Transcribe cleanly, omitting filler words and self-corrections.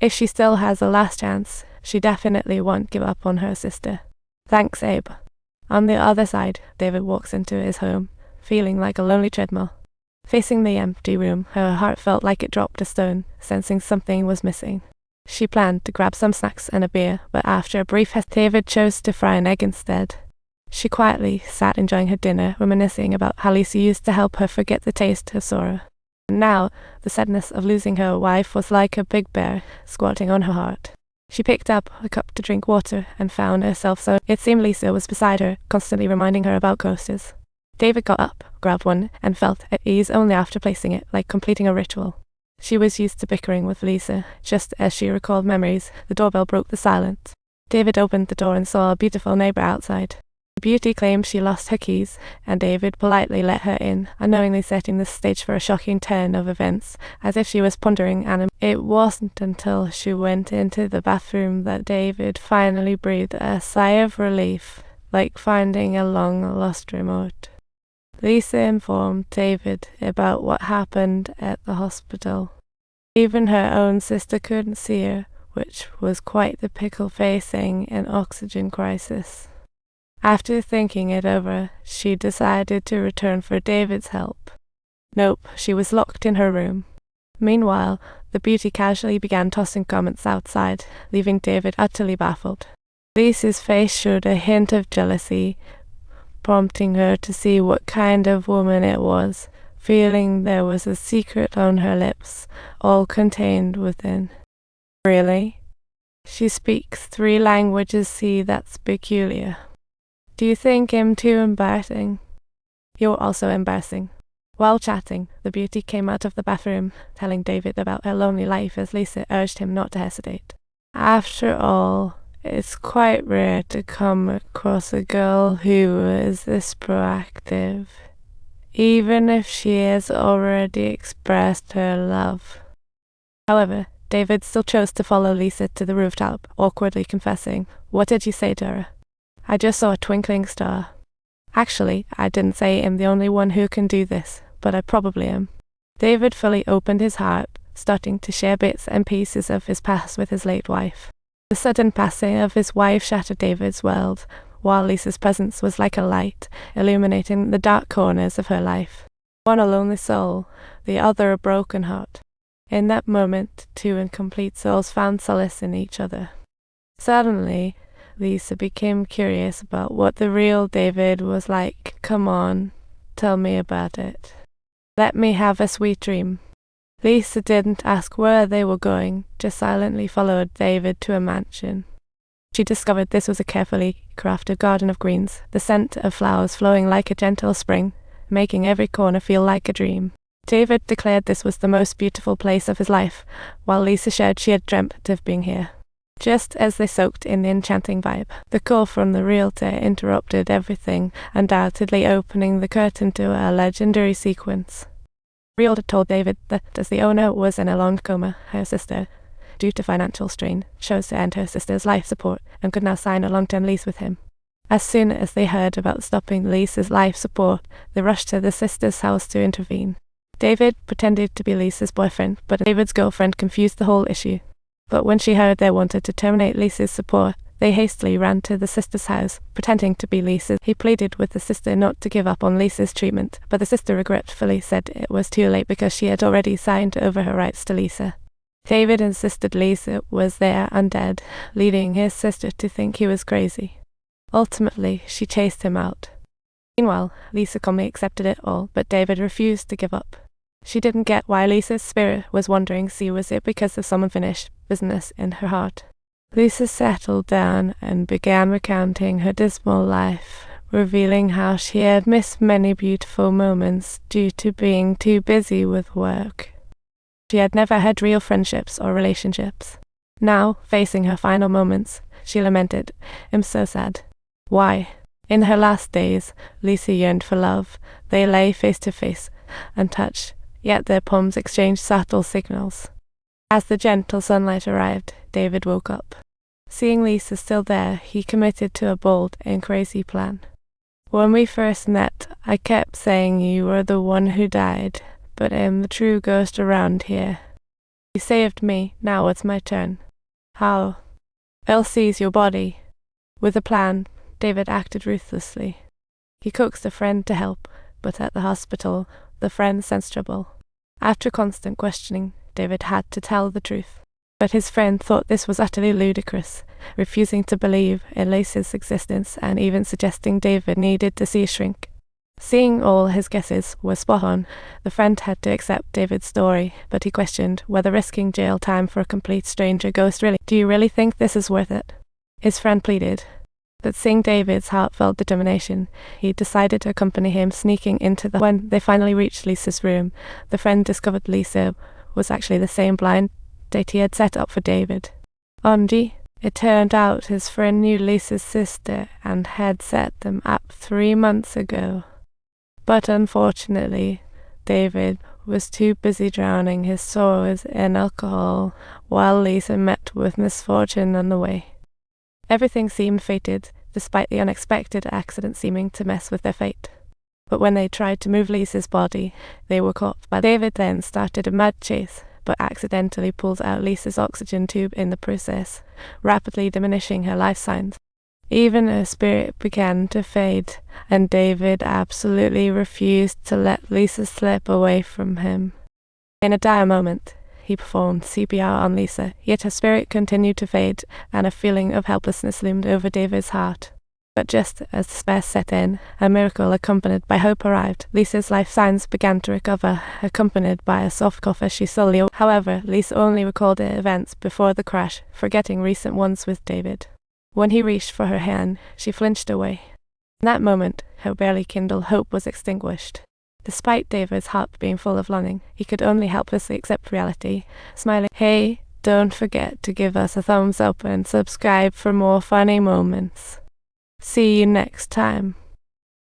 If she still has a last chance, she definitely won't give up on her sister. Thanks, Abe. On the other side, David walks into his home, feeling like a lonely treadmill. Facing the empty room, her heart felt like it dropped a stone, sensing something was missing. She planned to grab some snacks and a beer, but after a brief hesitation, David chose to fry an egg instead. She quietly sat enjoying her dinner, reminiscing about how Lisa used to help her forget the taste of sorrow. And now, the sadness of losing her wife was like a big bear squatting on her heart. She picked up a cup to drink water and found herself so. It seemed Lisa was beside her, constantly reminding her about coasters. David got up, grabbed one, and felt at ease only after placing it, like completing a ritual. She was used to bickering with Lisa. Just as she recalled memories, the doorbell broke the silence. David opened the door and saw a beautiful neighbor outside. The beauty claimed she lost her keys, and David politely let her in, unknowingly setting the stage for a shocking turn of events, as if she was pondering It wasn't until she went into the bathroom that David finally breathed a sigh of relief, like finding a long-lost remote. Lisa informed David about what happened at the hospital. Even her own sister couldn't see her, which was quite the pickle facing an oxygen crisis. After thinking it over, she decided to return for David's help. Nope, she was locked in her room. Meanwhile, the beauty casually began tossing comments outside, leaving David utterly baffled. Lisa's face showed a hint of jealousy, prompting her to see what kind of woman it was, feeling there was a secret on her lips, all contained within. Really? She speaks 3 languages, see, that's peculiar. Do you think I'm too embarrassing? You're also embarrassing. While chatting, the beauty came out of the bathroom, telling David about her lonely life as Lisa urged him not to hesitate. After all, it's quite rare to come across a girl who is this proactive, even if she has already expressed her love. However, David still chose to follow Lisa to the rooftop, awkwardly confessing, "What did you say to her?" "I just saw a twinkling star." "Actually, I didn't say I'm the only one who can do this, but I probably am." David fully opened his heart, starting to share bits and pieces of his past with his late wife. The sudden passing of his wife shattered David's world, while Lisa's presence was like a light, illuminating the dark corners of her life. One a lonely soul, the other a broken heart. In that moment, 2 incomplete souls found solace in each other. Suddenly, Lisa became curious about what the real David was like. "Come on, tell me about it. Let me have a sweet dream." Lisa didn't ask where they were going, just silently followed David to a mansion. She discovered this was a carefully crafted garden of greens, the scent of flowers flowing like a gentle spring, making every corner feel like a dream. David declared this was the most beautiful place of his life, while Lisa shared she had dreamt of being here. Just as they soaked in the enchanting vibe, the call from the realtor interrupted everything, undoubtedly opening the curtain to a legendary sequence. The realtor told David that as the owner was in a long coma, her sister, due to financial strain, chose to end her sister's life support and could now sign a long-term lease with him. As soon as they heard about stopping Lisa's life support, they rushed to the sister's house to intervene. David pretended to be Lisa's boyfriend, but David's girlfriend confused the whole issue. But when she heard they wanted to terminate Lisa's support, they hastily ran to the sister's house, pretending to be Lisa. He pleaded with the sister not to give up on Lisa's treatment, but the sister regretfully said it was too late because she had already signed over her rights to Lisa. David insisted Lisa was there undead, leading his sister to think he was crazy. Ultimately, she chased him out. Meanwhile, Lisa calmly accepted it all, but David refused to give up. She didn't get why Lisa's spirit was wandering, was it because of some unfinished business in her heart? Lisa settled down and began recounting her dismal life, revealing how she had missed many beautiful moments due to being too busy with work. She had never had real friendships or relationships. Now, facing her final moments, she lamented, "I'm so sad." Why? In her last days, Lisa yearned for love. They lay face to face, untouched, yet their palms exchanged subtle signals. As the gentle sunlight arrived, David woke up. Seeing Lisa still there, he committed to a bold and crazy plan. "When we first met, I kept saying you were the one who died, but I'm the true ghost around here. You saved me, now it's my turn. How? I'll seize your body. With a plan, David acted ruthlessly. He coaxed a friend to help, but at the hospital, the friend sensed trouble. After constant questioning, David had to tell the truth. But his friend thought this was utterly ludicrous, refusing to believe in Lisa's existence and even suggesting David needed to see a shrink. Seeing all his guesses were spot on, the friend had to accept David's story, but he questioned whether risking jail time for a complete stranger ghost really. Do you really think this is worth it? His friend pleaded. But seeing David's heartfelt determination, he decided to accompany him sneaking into the... When they finally reached Lisa's room, the friend discovered Lisa was actually the same blind date he had set up for David. OMG. It turned out his friend knew Lisa's sister and had set them up 3 months ago. But unfortunately, David was too busy drowning his sorrows in alcohol while Lisa met with misfortune on the way. Everything seemed fated, despite the unexpected accident seeming to mess with their fate. But when they tried to move Lisa's body, they were caught by David. Then started a mad chase, but accidentally pulled out Lisa's oxygen tube in the process, rapidly diminishing her life signs. Even her spirit began to fade, and David absolutely refused to let Lisa slip away from him. In a dire moment, he performed CPR on Lisa, yet her spirit continued to fade, and a feeling of helplessness loomed over David's heart. But just as despair set in, a miracle accompanied by hope arrived. Lisa's life signs began to recover, accompanied by a soft cough as she slowly awoke. However, Lisa only recalled the events before the crash, forgetting recent ones with David. When he reached for her hand, she flinched away. In that moment, her barely kindled hope was extinguished. Despite David's heart being full of longing, he could only helplessly accept reality, smiling. Hey, don't forget to give us a thumbs up and subscribe for more funny moments. See you next time.